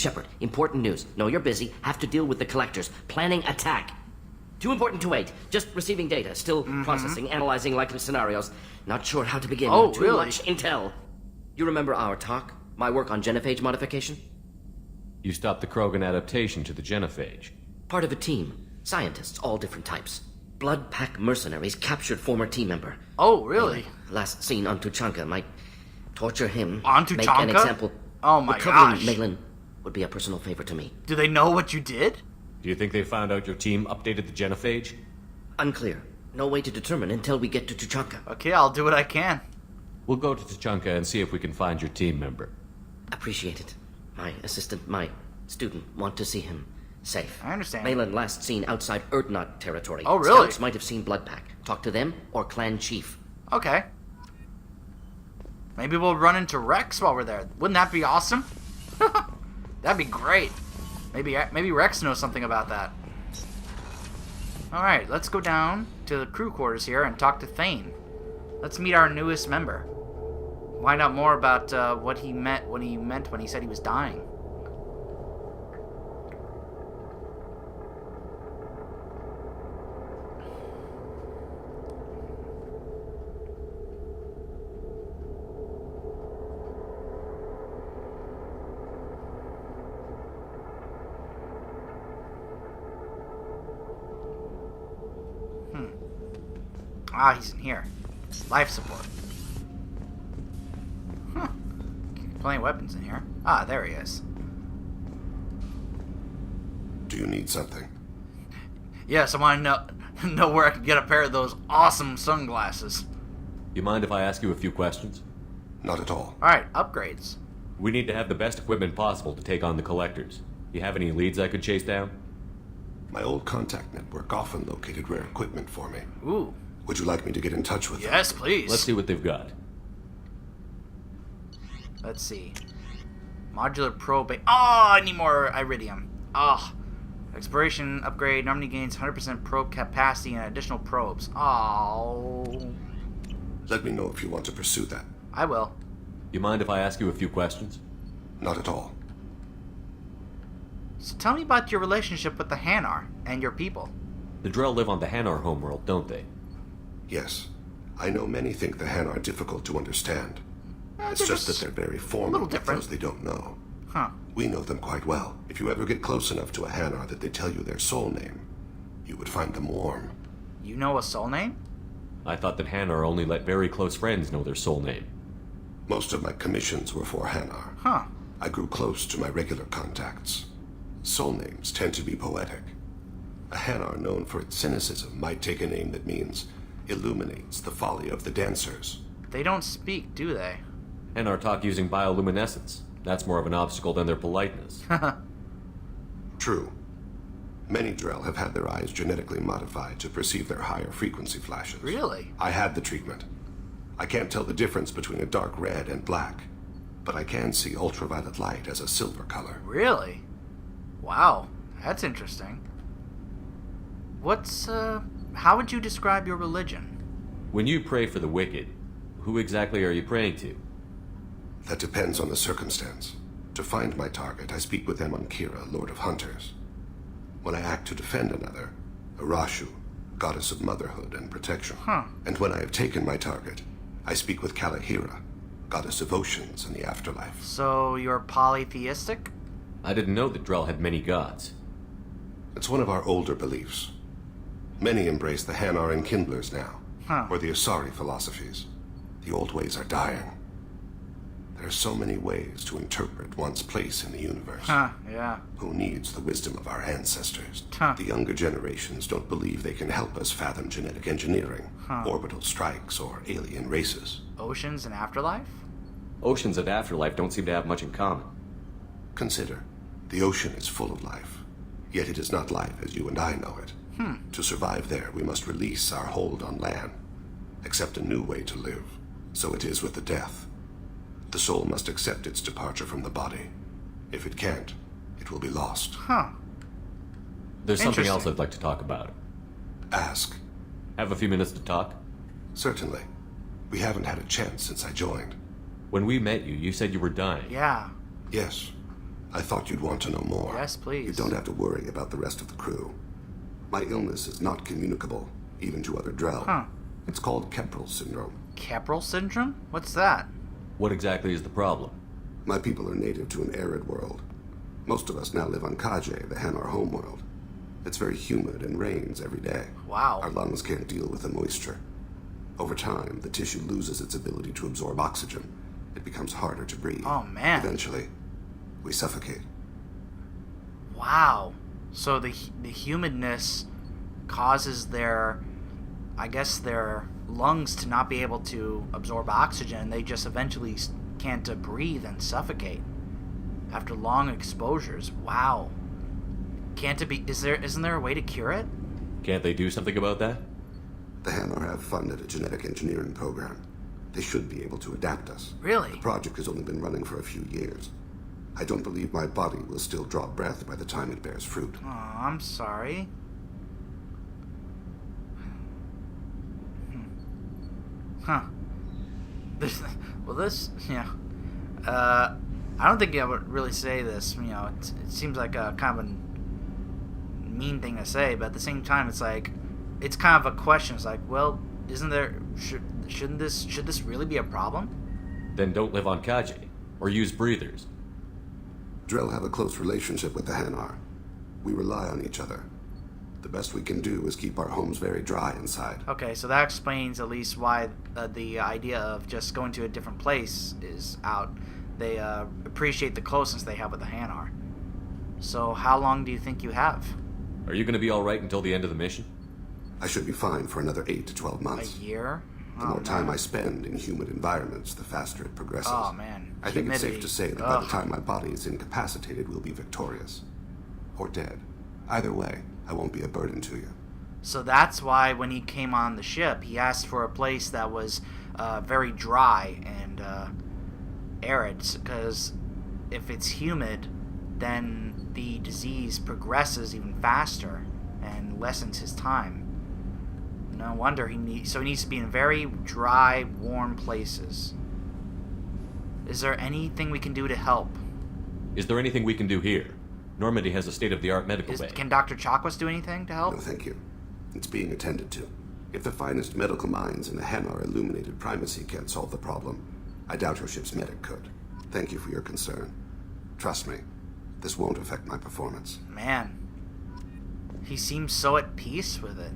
Shepard, important news. Know you're busy. Have to deal with the collectors. Planning attack. Too important to wait. Just receiving data. Still processing, analyzing likely scenarios. Not sure how to begin. Oh, Too really? much intel. You remember our talk? My work on genophage modification? You stopped the Krogan adaptation to the genophage. Part of a team. Scientists, all different types. Blood Pack mercenaries captured former team member. Oh, really? Last seen on Tuchanka might torture him. On Make Tuchanka? an example. Oh my Recovering gosh. Malin would be a personal favor to me. Do they know what you did? Do you think they found out your team updated the genophage? Unclear. No way to determine until we get to Tuchanka. Okay, I'll do what I can. We'll go to Tuchanka and see if we can find your team member. Appreciate it. My assistant, my student, want to see him safe. I understand. Malin last seen outside Erdnot territory. Oh, really? Scouts might have seen Blood Pack. Talk to them or clan chief. Okay. Maybe we'll run into Rex while we're there. Wouldn't that be awesome? That'd be great. Maybe Rex knows something about that. Alright, let's go down to the crew quarters here and talk to Thane. Let's meet our newest member. Find out more about what he meant when he said he was dying. Ah, he's in here. Life support. Huh. Plenty of weapons in here. Ah, there he is. Do you need something? Yes, I want to know where I can get a pair of those awesome sunglasses. You mind if I ask you a few questions? Not at all. Alright, upgrades. We need to have the best equipment possible to take on the collectors. You have any leads I could chase down? My old contact network often located rare equipment for me. Ooh. Would you like me to get in touch with them? Yes, please. Let's see what they've got. Let's see. Modular probe. Oh, I need more iridium. Oh. Exploration upgrade normally gains 100% probe capacity and additional probes. Oh. Let me know if you want to pursue that. I will. You mind if I ask you a few questions? Not at all. So tell me about your relationship with the Hanar and your people. The Drell live on the Hanar homeworld, don't they? Yes. I know many think the Han are difficult to understand. It's they're just that they're very formal little with different. those they don't know. Huh. We know them quite well. If you ever get close enough to a Hanar that they tell you their soul name, you would find them warm. You know a soul name? I thought that Hanar only let very close friends know their soul name. Most of my commissions were for Hanar. Huh. I grew close to my regular contacts. Soul names tend to be poetic. A Hanar known for its cynicism might take a name that means illuminates the folly of the dancers. They don't speak, do they? Hanar talk using bioluminescence. That's more of an obstacle than their politeness. True. Many Drell have had their eyes genetically modified to perceive their higher frequency flashes. Really? I had the treatment. I can't tell the difference between a dark red and black, but I can see ultraviolet light as a silver color. Really? Wow. That's interesting. How would you describe your religion? When you pray for the wicked, who exactly are you praying to? That depends on the circumstance. To find my target, I speak with them on Kira, Lord of Hunters. When I act to defend another, Arashu, goddess of motherhood and protection. Huh. And when I have taken my target, I speak with Kalahira, goddess of oceans and the afterlife. So you're polytheistic? I didn't know that Drell had many gods. It's one of our older beliefs. Many embrace the Hanar and Kindlers now, Huh. or the Asari philosophies. The old ways are dying. There are so many ways to interpret one's place in the universe. Huh, yeah. Who needs the wisdom of our ancestors? Huh. The younger generations don't believe they can help us fathom genetic engineering, orbital strikes, or alien races. Oceans and afterlife? Oceans and afterlife don't seem to have much in common. Consider, the ocean is full of life, yet it is not life as you and I know it. To survive there, we must release our hold on land, accept a new way to live. So it is with the death. The soul must accept its departure from the body. If it can't, it will be lost. Huh. There's something else Interesting. I'd like to talk about. Ask. Have a few minutes to talk? Certainly. We haven't had a chance since I joined. When we met you, you said you were dying. Yeah. Yes, I thought you'd want to know more. Yes, please. You don't have to worry about the rest of the crew. My illness is not communicable, even to other Drell. Huh. It's called Keppel syndrome. Keppel syndrome? What's that? What exactly is the problem? My people are native to an arid world. Most of us now live on Kaje, the Hanar homeworld. It's very humid and rains every day. Wow. Our lungs can't deal with the moisture. Over time, the tissue loses its ability to absorb oxygen. It becomes harder to breathe. Oh, man. Eventually, we suffocate. Wow. So the humidness causes their lungs to not be able to absorb oxygen. They just eventually can't breathe and suffocate after long exposures. Wow. Can't it be? Isn't there a way to cure it? Can't they do something about that? The Hanar have funded a genetic engineering program. They should be able to adapt us. Really? The project has only been running for a few years. I don't believe my body will still draw breath by the time it bears fruit. Oh, I'm sorry. Huh. I don't think I would really say this. It seems like a kind of a mean thing to say, but at the same time, it's kind of a question. It's like, well, isn't there? Should this really be a problem? Then don't live on Kaje, or use breathers. Drell have a close relationship with the Hanar. We rely on each other. The best we can do is keep our homes very dry inside. Okay, so that explains at least why the idea of just going to a different place is out. They appreciate the closeness they have with the Hanar. So how long do you think you have? Are you going to be alright until the end of the mission? I should be fine for another 8 to 12 A months. year? The more time I spend in humid environments, the faster it progresses. Oh, man. I think it's safe Humidity. to say that by the time my body is incapacitated, we'll be victorious. Or dead. Either way, I won't be a burden to you. So that's why when he came on the ship, he asked for a place that was very dry and arid, because if it's humid, then the disease progresses even faster and lessens his time. No wonder he needs to be in very dry, warm places. Is there anything we can do to help? Is there anything we can do here? Normandy has a state-of-the-art medical bay. Can Dr. Chakwas do anything to help? No, thank you. It's being attended to. If the finest medical minds in the Hanar illuminated primacy can't solve the problem, I doubt your ship's medic could. Thank you for your concern. Trust me, this won't affect my performance. Man, he seems so at peace with it.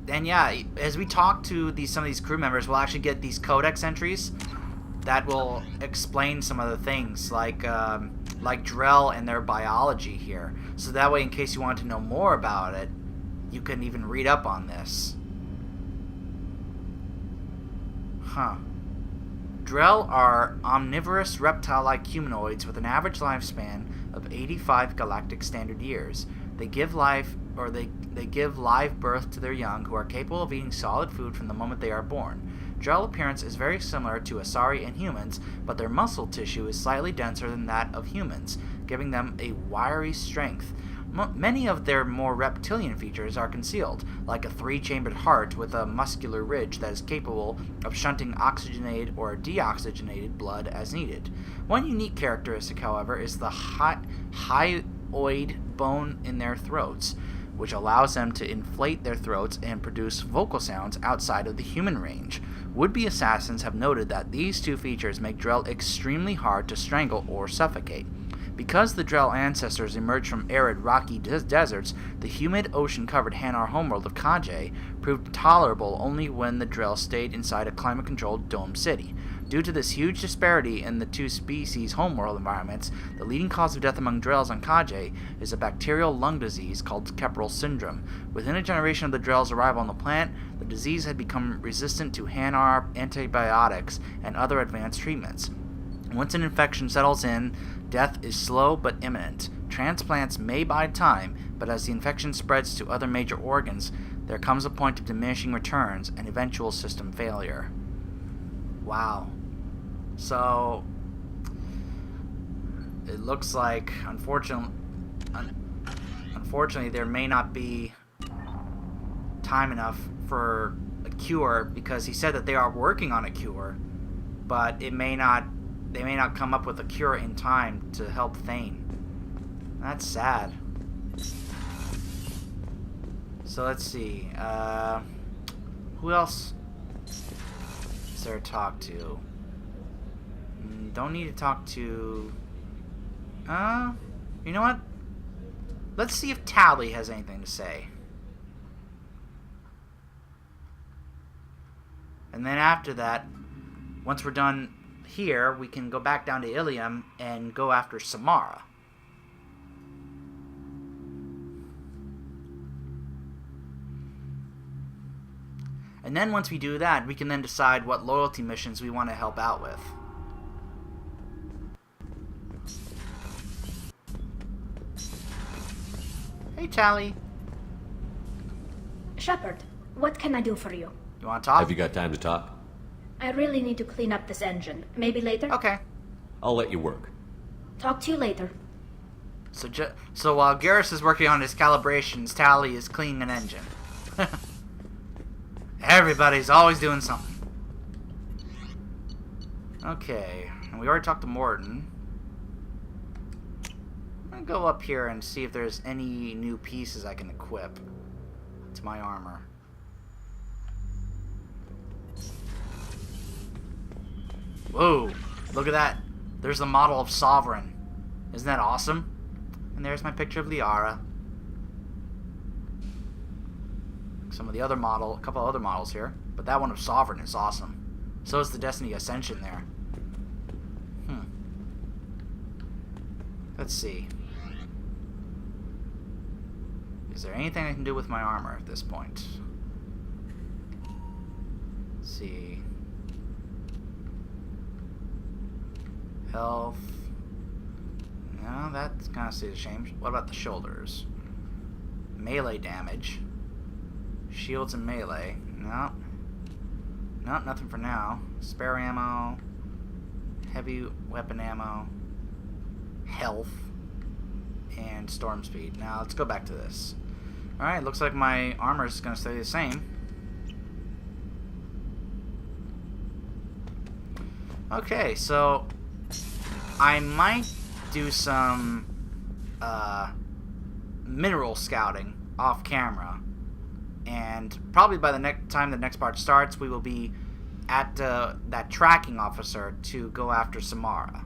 And yeah, as we talk to some of these crew members, we'll actually get these codex entries that will explain some of the things, like Drell and their biology here. So that way, in case you want to know more about it, you can even read up on this. Huh. Drell are omnivorous reptile-like humanoids with an average lifespan of 85 galactic standard years. They give live birth to their young, who are capable of eating solid food from the moment they are born. Drell appearance is very similar to Asari and humans, but their muscle tissue is slightly denser than that of humans, giving them a wiry strength. Many of their more reptilian features are concealed, like a 3-chambered heart with a muscular ridge that is capable of shunting oxygenated or deoxygenated blood as needed. One unique characteristic, however, is the hyoid bone in their throats, which allows them to inflate their throats and produce vocal sounds outside of the human range. Would-be assassins have noted that these two features make Drell extremely hard to strangle or suffocate. Because the Drell ancestors emerged from arid, rocky deserts, the humid, ocean-covered Hanar homeworld of Kaje proved tolerable only when the Drell stayed inside a climate-controlled domed city. Due to this huge disparity in the two species' homeworld environments, the leading cause of death among Drells on Kaje is a bacterial lung disease called Keppel syndrome. Within a generation of the Drells' arrival on the planet, the disease had become resistant to Hanar antibiotics and other advanced treatments. Once an infection settles in, death is slow but imminent. Transplants may buy time, but as the infection spreads to other major organs, there comes a point of diminishing returns and eventual system failure. Wow. So, it looks like, unfortunately, there may not be time enough for a cure, because he said that they are working on a cure, but it may not they may not come up with a cure in time to help Thane. That's sad. So let's see. Who else is there to talk to? Don't need to talk to... you know what? Let's see if Tally has anything to say. And then after that, once we're done here, we can go back down to Ilium and go after Samara. And then once we do that, we can then decide what loyalty missions we want to help out with. Hey, Tally. Shepard, what can I do for you? You want to talk? Have you got time to talk? I really need to clean up this engine. Maybe later? Okay. I'll let you work. Talk to you later. So while Garrus is working on his calibrations, Tally is cleaning an engine. Everybody's always doing something. Okay, and we already talked to Mordin. I'm gonna go up here and see if there's any new pieces I can equip to my armor. Whoa, look at that. There's the model of Sovereign. Isn't that awesome? And there's my picture of Liara. Some of the other a couple other models here, but that one of Sovereign is awesome. So is the Destiny Ascension there. Let's see. Is there anything I can do with my armor at this point? Let's see. Health. No, that's kind of a shame. What about the shoulders? Melee damage. Shields and melee. No. No, nothing for now. Spare ammo. Heavy weapon ammo. Health. And storm speed. Now, let's go back to this. Alright, looks like my armor is going to stay the same. Okay, so I might do some mineral scouting off camera. And probably by the next time the next part starts, we will be at that tracking officer to go after Samara.